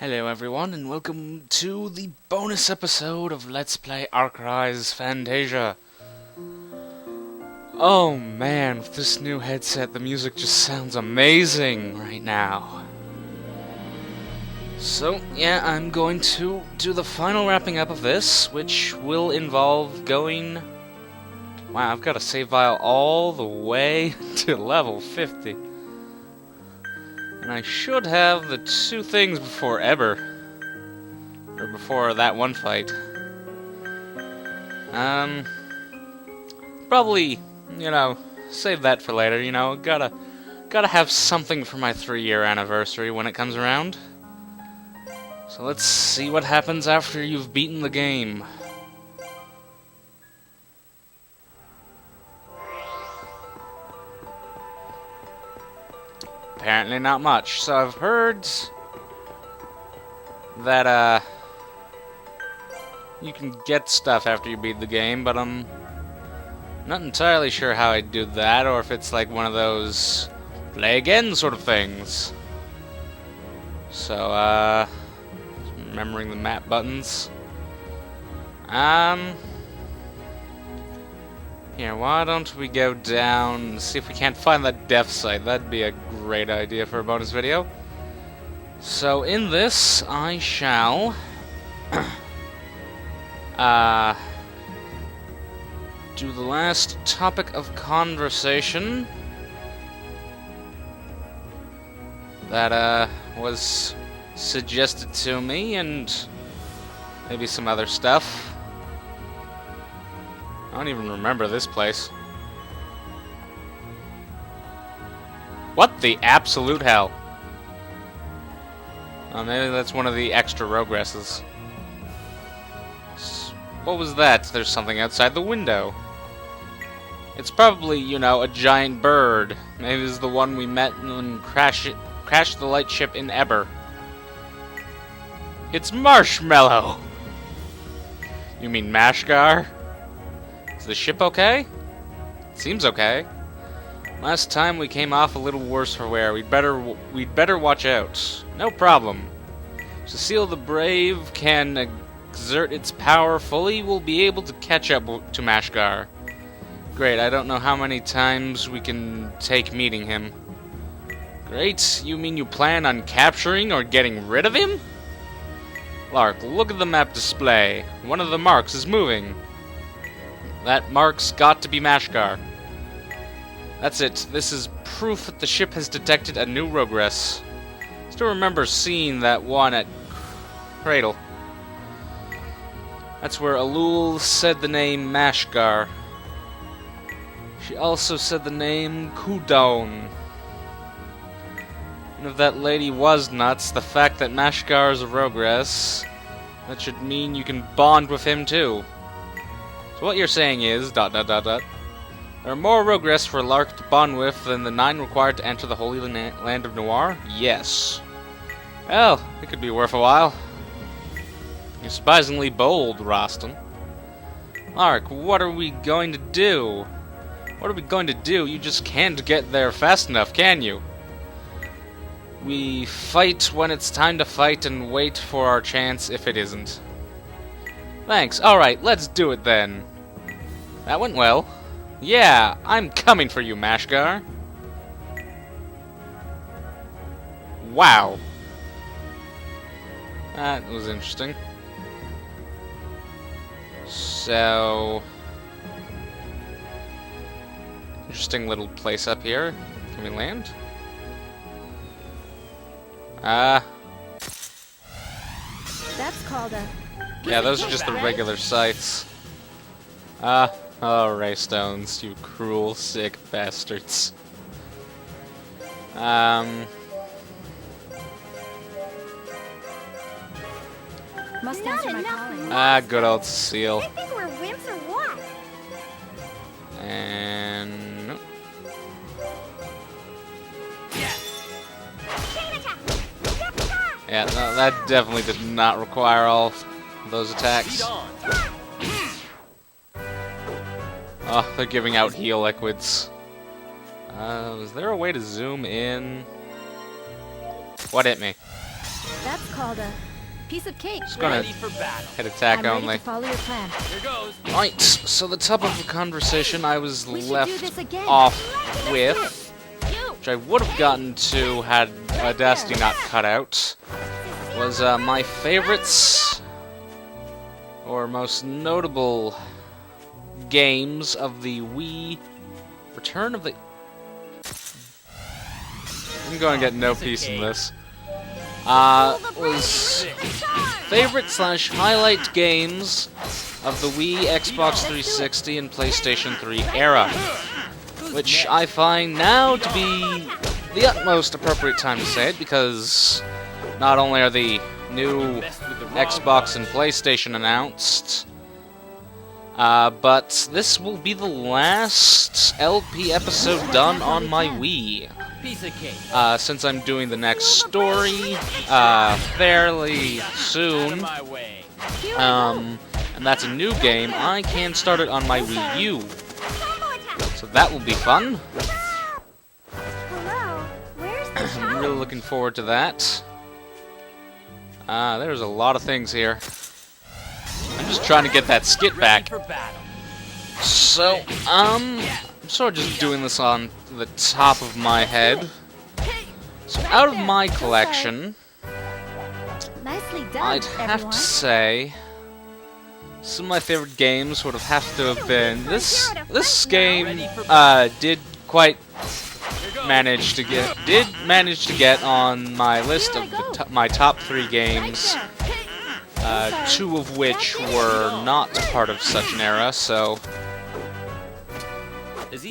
Hello everyone, and welcome to the bonus episode of Let's Play ries Fantasia. Oh man, with this new headset, the music just sounds amazing right now. So, yeah, I'm going to do the final wrapping up of this, which will involve going... Wow, I've got a save file all the way to level 50. And I should have the two things before Eber. Or before that one fight. Probably, save that for later, Gotta have something for my 3-year anniversary when it comes around. So let's see what happens after you've beaten the game. Apparently not much. So I've heard that, you can get stuff after you beat the game, but I'm not entirely sure how I'd do that, or if it's like one of those play again sort of things. So, remembering the map buttons. Here, why don't we go down and see if we can't find that death site? That'd be a great idea for a bonus video. So, in this, I shall... do the last topic of conversation that, was suggested to me, and maybe some other stuff. I don't even remember this place. What the absolute hell? Oh, maybe that's one of the extra progresses. What was that? There's something outside the window. It's probably, a giant bird. Maybe it's the one we met and crashed the lightship in Eber. It's Marshmallow! You mean Mashgar? Is the ship okay? Seems okay. Last time we came off a little worse for wear. We'd better watch out. No problem. Cecile the Brave can exert its power fully. We'll be able to catch up to Mashgar. Great, I don't know how many times we can take meeting him. Great, you mean you plan on capturing or getting rid of him? Lark, look at the map display. One of the marks is moving. That mark's got to be Mashgar. That's it. This is proof that the ship has detected a new regress. Still remember seeing that one at Cradle. That's where Alul said the name Mashgar. She also said the name Kudon. And if that lady was nuts, the fact that Mashgar is a regress, that should mean you can bond with him too. So what you're saying is, ... There are more regress for Lark to bond with than the 9 required to enter the Holy Land of Noir? Yes. Well, it could be worth a while. You're surprisingly bold, Roston. Lark, what are we going to do? What are we going to do? You just can't get there fast enough, can you? We fight when it's time to fight and wait for our chance if it isn't. Thanks. Alright, let's do it then. That went well. Yeah, I'm coming for you, Mashgar. Wow. That was interesting. So... interesting little place up here. Can we land? That's called a... Yeah, those are just the regular sites. Oh, ray stones, you cruel, sick bastards. Must answer my calling. Good old Cecile. I think we're wimps or what? And... nope. Yeah, no, that definitely did not require all those attacks. Oh, they're giving out heal liquids. Is there a way to zoom in? What hit me? That's called a piece of cake. Just gonna hit attack I'm ready only. to follow your plan. Right, so the top of the conversation I was We should do left this again. off with, which I would have gotten to had Audacity not cut out, was my favorites, or most notable games of the Wii Return of the... I'm going to get no peace in this. Was favorite/highlight games of the Wii, Xbox 360, and PlayStation 3 era, which I find now to be the utmost appropriate time to say it, because not only are the new Xbox and PlayStation announced, but this will be the last LP episode done on my Wii. Since I'm doing the next story fairly soon, and that's a new game, I can start it on my Wii U. So that will be fun. I'm really looking forward to that. There's a lot of things here. I'm just trying to get that skit back. So, I'm sort of just doing this on the top of my head. So, out of my collection, Nicely done, I'd have to say some of my favorite games would have to have been this game did manage to get on my list of my top 3 games, 2 of which were not part of such an era, so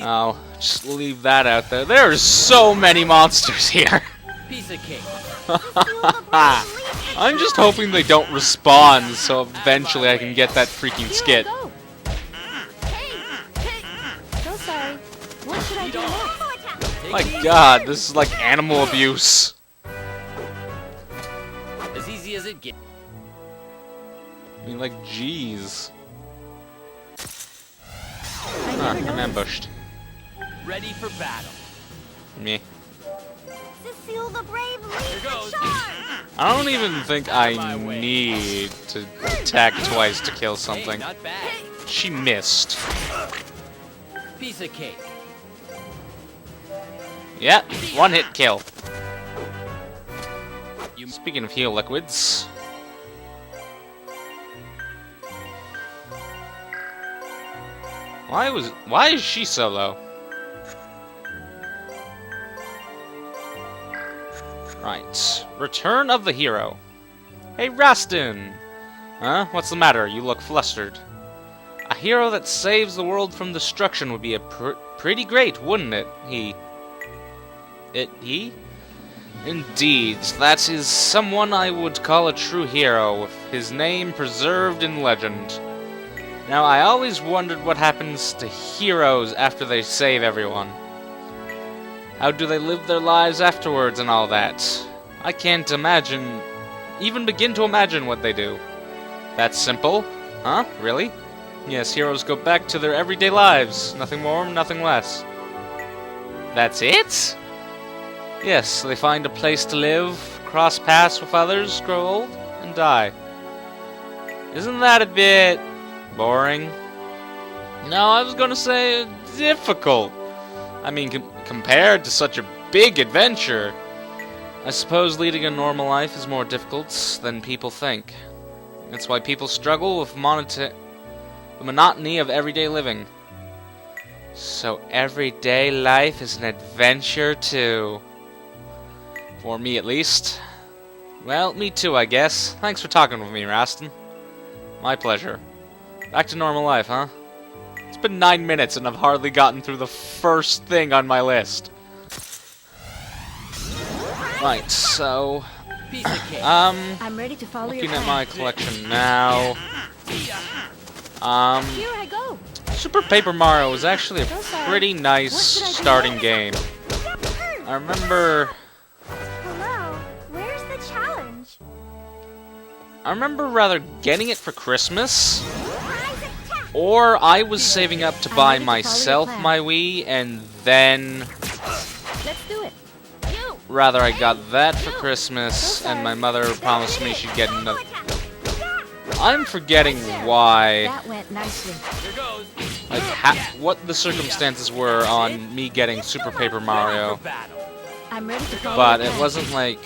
I'll just leave that out there. There are so many monsters here. I'm just hoping they don't respawn, so eventually I can get that freaking skit. So sorry. What should I do next? My god, this is like animal abuse. As easy as it gets. I mean, like, jeez. I'm ambushed. Ready for battle. Me. Cecile the Brave leads goes. the charge! I don't even think I need to attack twice to kill Hey, something. not bad. She missed. Piece of cake. Yep, 1-hit kill. Speaking of heal liquids, why is she so low? Right, Return of the Hero. Hey, Rastin! Huh? What's the matter? You look flustered. A hero that saves the world from destruction would be pretty great, wouldn't it? He? Indeed, that is someone I would call a true hero, with his name preserved in legend. Now, I always wondered what happens to heroes after they save everyone. How do they live their lives afterwards and all that? I can't even begin to imagine what they do. That's simple? Huh? Really? Yes, heroes go back to their everyday lives. Nothing more, nothing less. That's it? Yes, they find a place to live, cross paths with others, grow old, and die. Isn't that a bit boring? No, I was gonna say difficult. I mean, compared to such a big adventure, I suppose leading a normal life is more difficult than people think. That's why people struggle with the monotony of everyday living. So everyday life is an adventure too. For me, at least. Well, me too, I guess. Thanks for talking with me, Rastin. My pleasure. Back to normal life, huh? It's been 9 minutes and I've hardly gotten through the first thing on my list. Right, so... I'm ready to follow your looking at plan. my collection now... Here I go. Super Paper Mario was actually a pretty nice What should I do starting next? game. I remember... Hello, where's the challenge? I remember rather getting it for Christmas, or I was saving up to buy ready to follow your myself plan. my Wii, and then Let's do it. You. Rather, I got that for Christmas, and my mother promised me she'd get another. I'm forgetting why, That went nicely. Here goes. like, what the circumstances were on me getting Super Paper Mario, For battle. I'm ready to follow but the it plan. wasn't like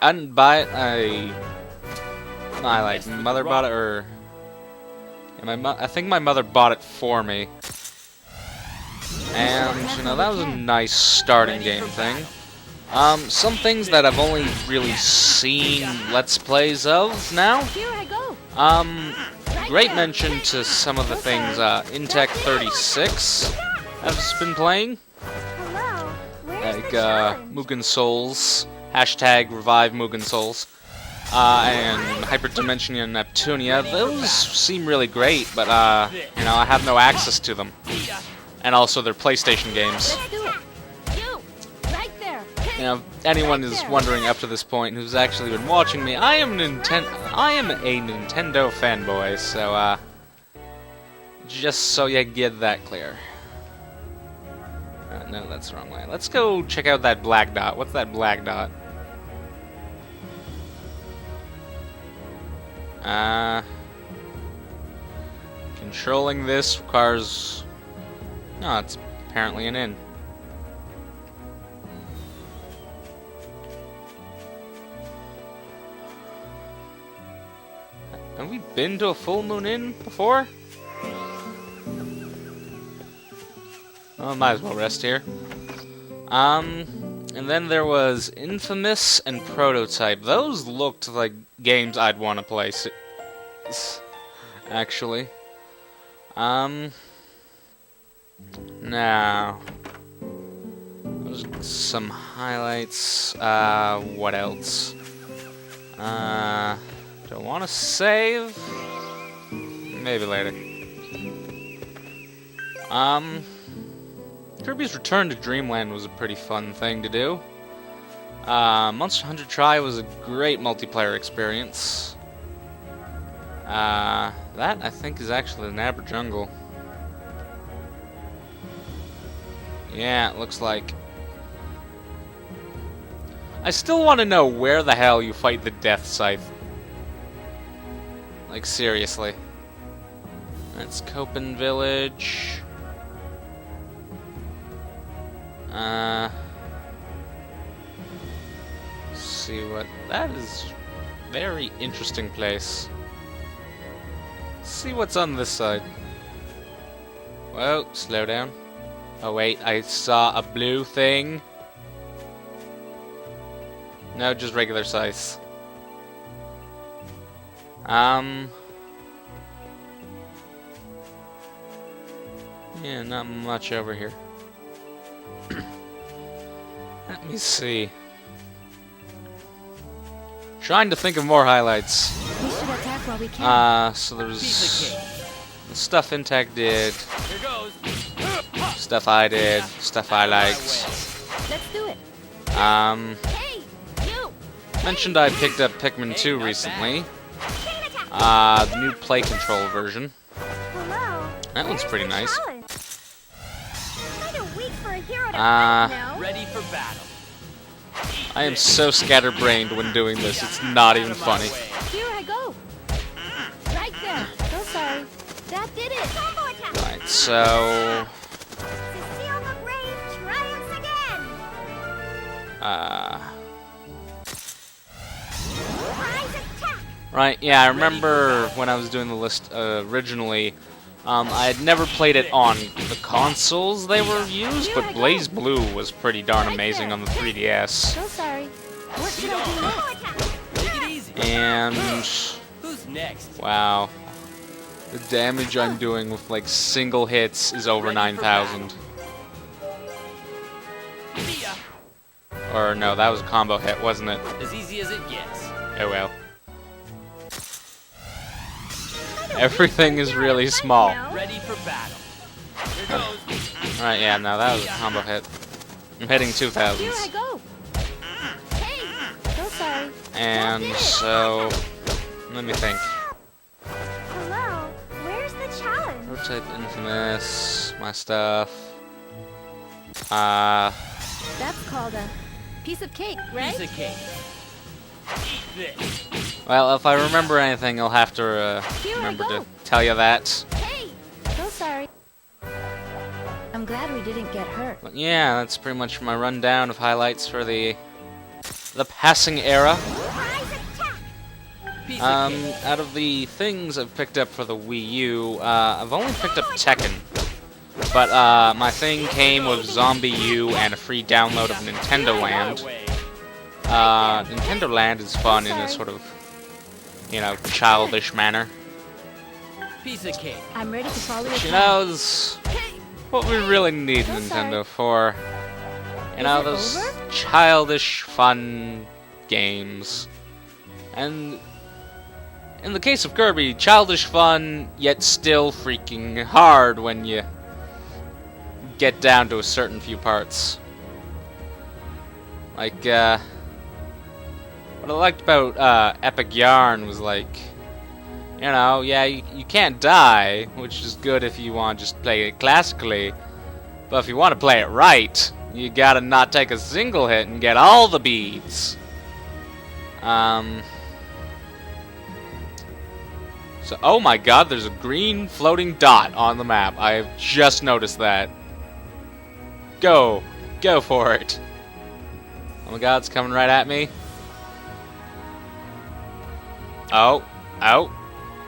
I didn't buy it. My like mother bought it, or yeah, I think my mother bought it for me, and you know that was a nice starting game thing. Some things that I've only really seen Let's Plays of now. Here I go. Great mention to some of the things Intech36 has been playing, Hello. Where's like the challenge? Mugen Souls, hashtag revive Mugen Souls, and Hyperdimensionia and Neptunia. Those seem really great, but you know, I have no access to them, and also they're PlayStation games. Let's do it. You, right there. You know, if anyone is wondering up to this point who's actually been watching me, I am a Nintendo fanboy, so just so you get that clear. No, that's the wrong way. Let's go check out that black dot. What's that black dot? Controlling this requires... No, it's apparently an inn. Have we been to a full moon inn before? Oh, might as well rest here. And then there was Infamous and Prototype. Those looked like games I'd want to play, actually. Now, those are some highlights. What else? Don't want to save. Maybe later. Kirby's Return to Dreamland was a pretty fun thing to do. Monster Hunter Tri was a great multiplayer experience. That, I think, is actually the Nabber Jungle. Yeah, it looks like. I still want to know where the hell you fight the Death Scythe. Like, seriously. That's Copen Village. See what... That is a very interesting place. Let's see what's on this side. Whoa, slow down. Oh wait, I saw a blue thing. No, just regular size. Yeah, not much over here. Let me see. Trying to think of more highlights. We should attack while we can. So there's Piece of cake. stuff Intech did, Here goes. stuff I did, stuff I liked. Let's do it. Hey, you. Mentioned I picked up Pikmin 2 recently. The new play control version. Hello. That one's pretty nice. Kinda weak for a hero to fight, no? Ready for battle. I am so scatterbrained when doing this, it's not even funny. Here I go. Right there. So sorry. That did it. Combo attack. Right, so... Cecile the Brave triumphs again. Rise attack. Right, yeah, I remember when I was doing the list originally, I had never played it on the consoles they were used, but Blaze Blue was pretty darn amazing on the 3DS. So sorry. What should I do next? Take it easy. And... Who's next? wow. The damage I'm doing with, like, single hits is over 9,000. See ya. Or, no, that was a combo hit, wasn't it? As easy as it gets. Oh well. Everything is really small. Ready for battle. Here goes. Right, yeah, no, that was a combo hit. I'm hitting Here I 2,000s. go. Hey. So sorry. And so... let me think. Hello. Where's the challenge? Prototype Infamous, my stuff. That's called a Piece of cake, right? Piece of cake. Eat this. Well, if I remember anything, I'll have to Here I remember go. to tell you that. Hey! So sorry. I'm glad we didn't get hurt. But yeah, that's pretty much my rundown of highlights for the passing era. Piece of cake. Out of the things I've picked up for the Wii U, I've only picked up Tekken. But my thing came with Zombie U and a free download of Nintendo Land. Nintendo Land is fun in a sort of, you know, childish manner. Piece of cake. I'm ready to follow your She plan. knows what we really need Nintendo for. You know, Is it those over? childish, fun games. And in the case of Kirby, childish fun, yet still freaking hard when you get down to a certain few parts. Like, what I liked about Epic Yarn was like, you know, yeah, you can't die, which is good if you want to just play it classically, but if you want to play it right, you gotta not take a single hit and get all the beads. So, oh my god, there's a green floating dot on the map. I have just noticed that. Go for it. Oh my god, it's coming right at me. Oh,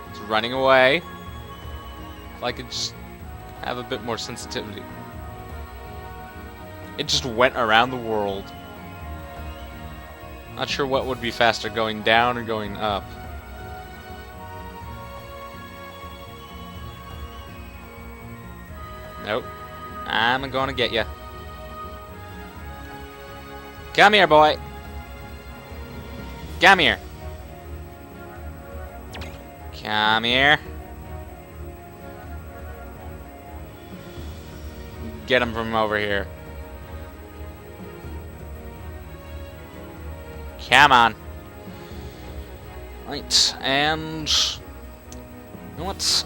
it's running away. If I could just have a bit more sensitivity. It just went around the world. Not sure what would be faster, going down or going up. Nope. I'm gonna get you. Come here, boy. Come here. Come here. Get him from over here. Come on. Right, and you know what?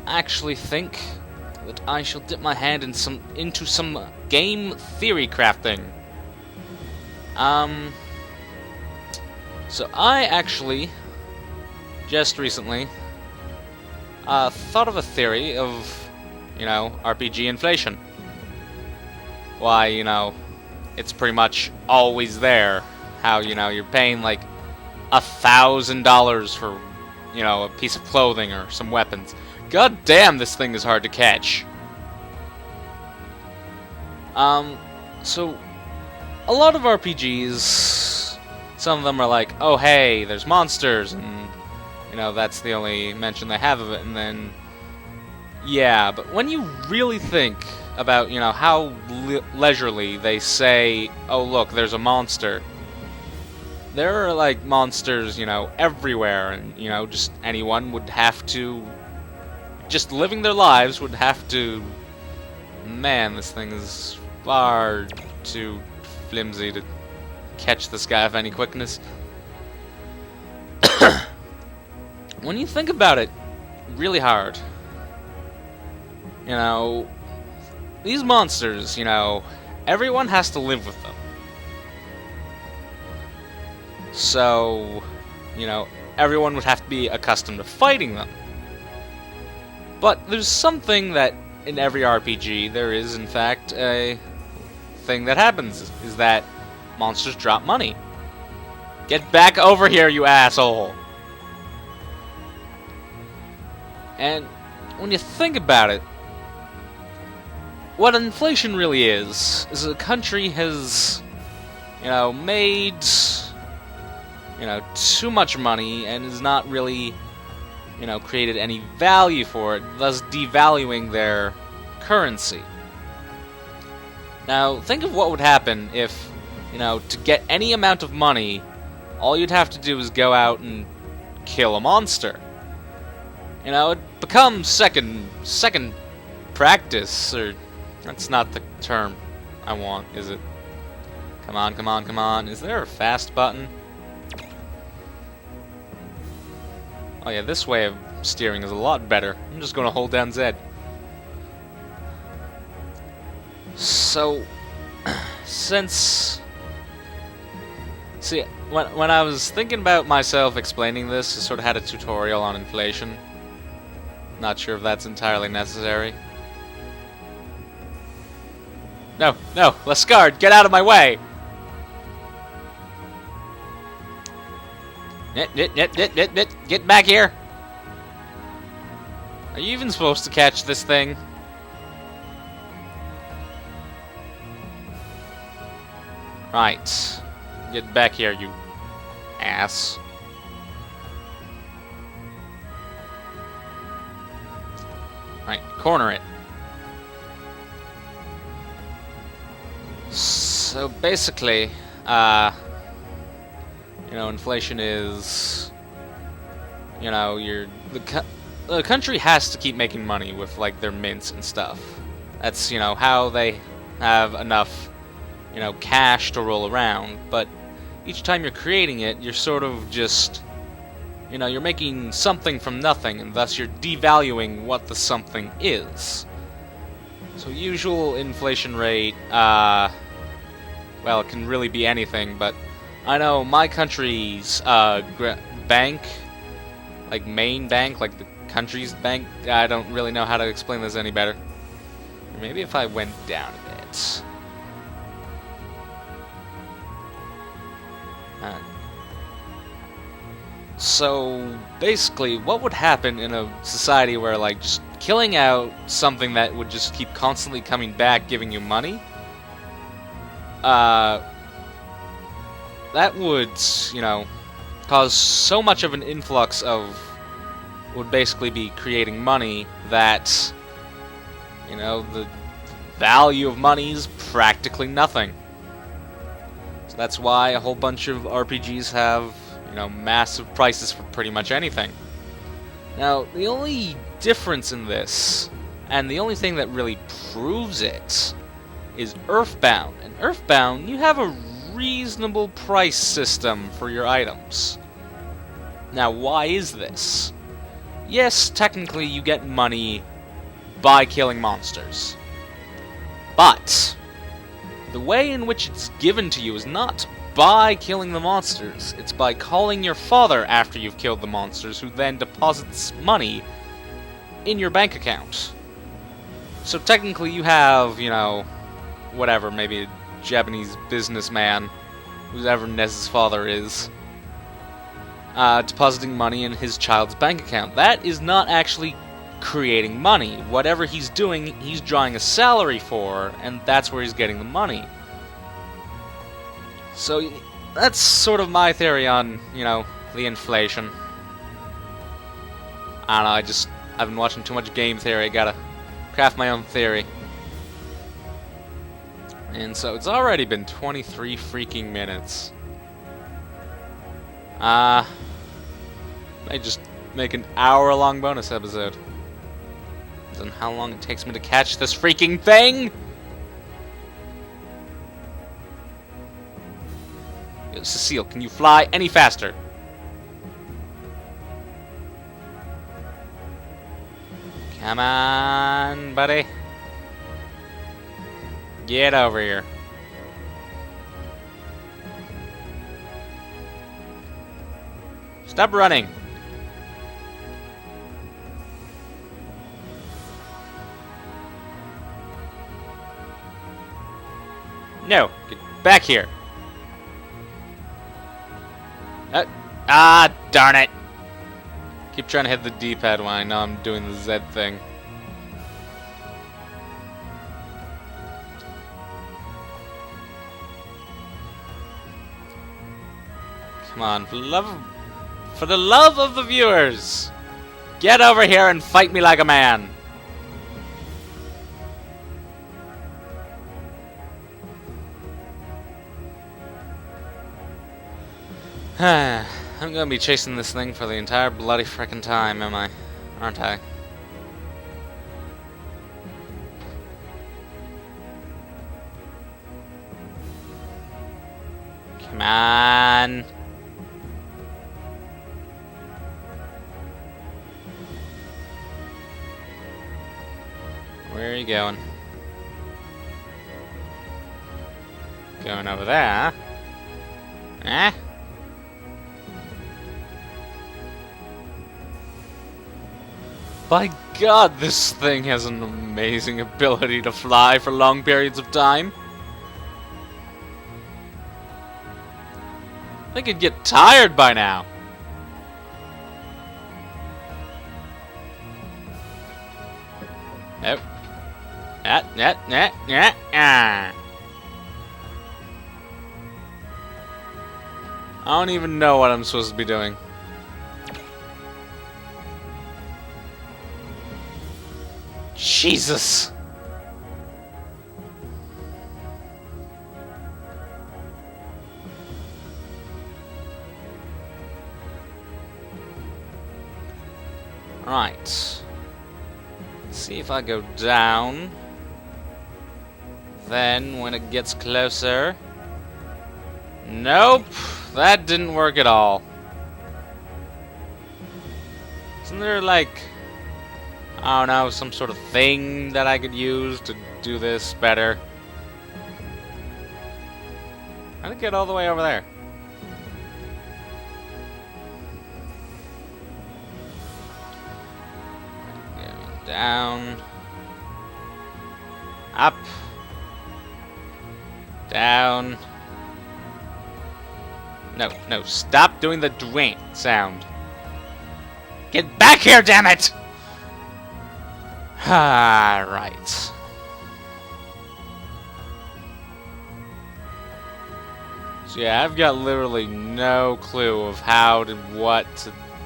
I actually think that I shall dip my hand in into some game theory crafting. So I actually just recently thought of a theory of, you know, RPG inflation. Why, you know, it's pretty much always there. How, you know, you're paying like $1,000 for, you know, a piece of clothing or some weapons. God damn, this thing is hard to catch. So a lot of RPGs, some of them are like, oh hey, there's monsters, and you know, that's the only mention they have of it, and then yeah, but when you really think about, you know, how leisurely they say, oh look, there's a monster. There are like monsters, you know, everywhere, and you know, just anyone would have to, just living their lives would have to, man, this thing is far too flimsy to catch this guy with any quickness. When you think about it really hard, you know, these monsters, you know, everyone has to live with them. So, you know, everyone would have to be accustomed to fighting them. But there's something that in every RPG there is, in fact, a thing that happens, is that monsters drop money. Get back over here, you asshole! And when you think about it, what inflation really is a country has, you know, made, you know, too much money and is not really, you know, created any value for it, thus devaluing their currency. Now, think of what would happen if, you know, to get any amount of money, all you'd have to do is go out and kill a monster. You know, it becomes second practice, or that's not the term I want, is it? Come on, come on, come on. Is there a fast button? Oh yeah, this way of steering is a lot better. I'm just gonna hold down Z. So, since See, when I was thinking about myself explaining this, I sort of had a tutorial on inflation. Not sure if that's entirely necessary. No, no, Lascard, get out of my way! Get back here! Are you even supposed to catch this thing? Right. Get back here, you ass. Right, corner it. So basically, you know, inflation is, you know, the country has to keep making money with like their mints and stuff. That's, you know, how they have enough, you know, cash to roll around. But each time you're creating it, you're sort of just, you know, you're making something from nothing, and thus you're devaluing what the something is. So usual inflation rate, well, it can really be anything, but I know my country's bank, like main bank, like the country's bank, I don't really know how to explain this any better. Maybe if I went down a bit. So basically, what would happen in a society where, like, just killing out something that would just keep constantly coming back, giving you money? That would, you know, cause so much of an influx of, would basically be creating money that, you know, the value of money is practically nothing. So that's why a whole bunch of RPGs have, you know, massive prices for pretty much anything. Now, the only difference in this, and the only thing that really proves it, is Earthbound. In Earthbound, you have a reasonable price system for your items. Now, why is this? Yes, technically you get money by killing monsters. But the way in which it's given to you is not by killing the monsters. It's by calling your father after you've killed the monsters, who then deposits money in your bank account. So technically you have, you know, whatever, maybe a Japanese businessman, whoever Nez's father is, depositing money in his child's bank account. That is not actually creating money. Whatever he's doing, he's drawing a salary for, and that's where he's getting the money. So that's sort of my theory on, you know, the inflation. I don't know, I've been watching too much game theory, I gotta craft my own theory. And so it's already been 23 freaking minutes. May just make an hour-long bonus episode. Then how long it takes me to catch this freaking thing? Yo, Cecile, can you fly any faster? Come on, buddy. Get over here. Stop running. No, get back here. Darn it. Keep trying to hit the D-pad when I know I'm doing the Z thing. Come on, for the love of the viewers, get over here and fight me like a man. I'm gonna be chasing this thing for the entire bloody frickin' time, am I? Aren't I? Come on. Where are you going? Going over there, huh? Eh? By God, this thing has an amazing ability to fly for long periods of time. I think it'd get tired by now. Nope. I don't even know what I'm supposed to be doing. Jesus! Right. Let's see if I go down. Then, when it gets closer... Nope! That didn't work at all. Isn't there, like... I don't know, some sort of thing that I could use to do this better? How did it get all the way over there? Down. Up. Down. No, stop doing the Dwayne sound. Get back here, damn it! Ah, right. So yeah, I've got literally no clue of how to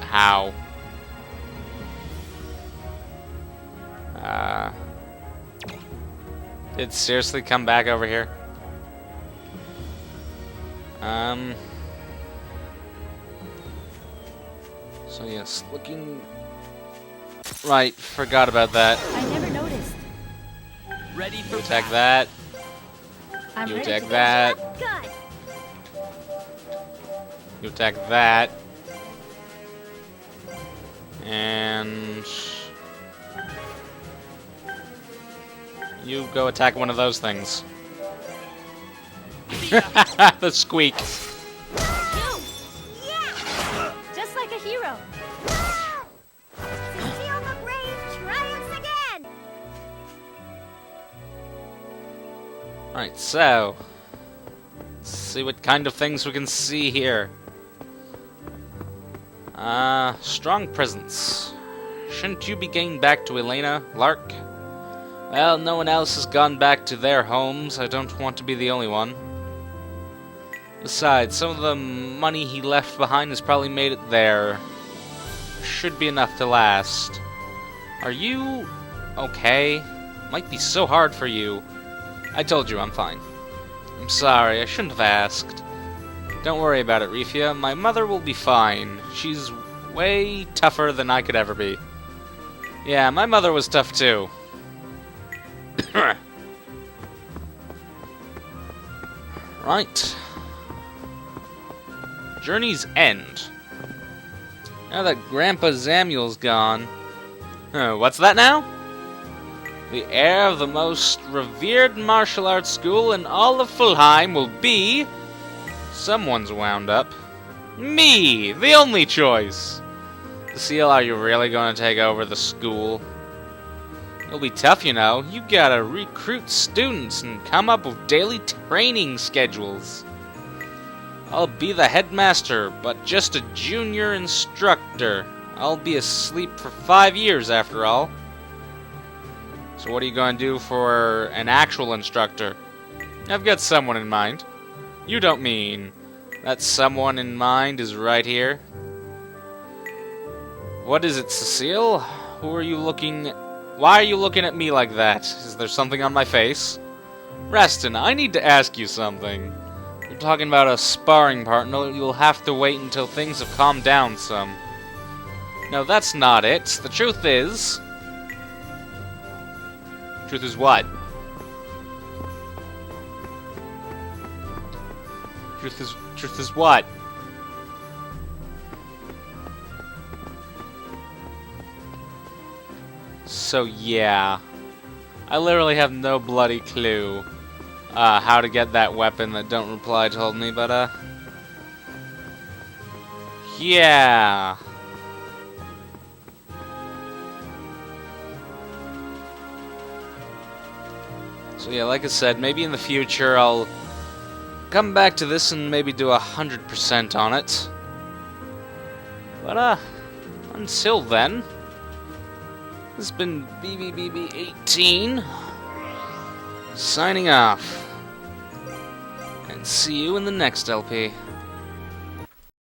how. Did it seriously come back over here? So yes, looking right, forgot about that. I never noticed. Ready for You attack battle. that. I'm You ready attack to that. go. Good. You attack that. And you go attack one of those things. The squeak. Yeah! Just like a hero. Cecile the Brave triumphs again! Alright, so let's see what kind of things we can see here. Strong presence. Shouldn't you be getting back to Elena, Lark? Well, no one else has gone back to their homes. I don't want to be the only one. Besides, some of the money he left behind has probably made it there. Should be enough to last. Are you okay? Might be so hard for you. I told you I'm fine. I'm sorry, I shouldn't have asked. Don't worry about it, Rifia. My mother will be fine. She's way tougher than I could ever be. Yeah, my mother was tough too. Right. Journey's End. Now that Grandpa Samuel's gone... what's that now? The heir of the most revered martial arts school in all of Fulheim will be... Someone's wound up. Me! The only choice! Cecile, are you really going to take over the school? It'll be tough, you know. You gotta recruit students and come up with daily training schedules. I'll be the headmaster, but just a junior instructor. I'll be asleep for 5 years after all. So what are you going to do for an actual instructor? I've got someone in mind. You don't mean that someone in mind is right here? What is it, Cecile? Who are you looking... Why are you looking at me like that? Is there something on my face? Reston, I need to ask you something. You're talking about a sparring partner. You'll have to wait until things have calmed down some. No, that's not it. The truth is... Truth is what? Truth is what? So yeah, I literally have no bloody clue how to get that weapon that Don't Reply told me, but yeah. So yeah, like I said, maybe in the future I'll come back to this and maybe do 100% on it. But until then, this has been BBBB18 signing off. And see you in the next LP.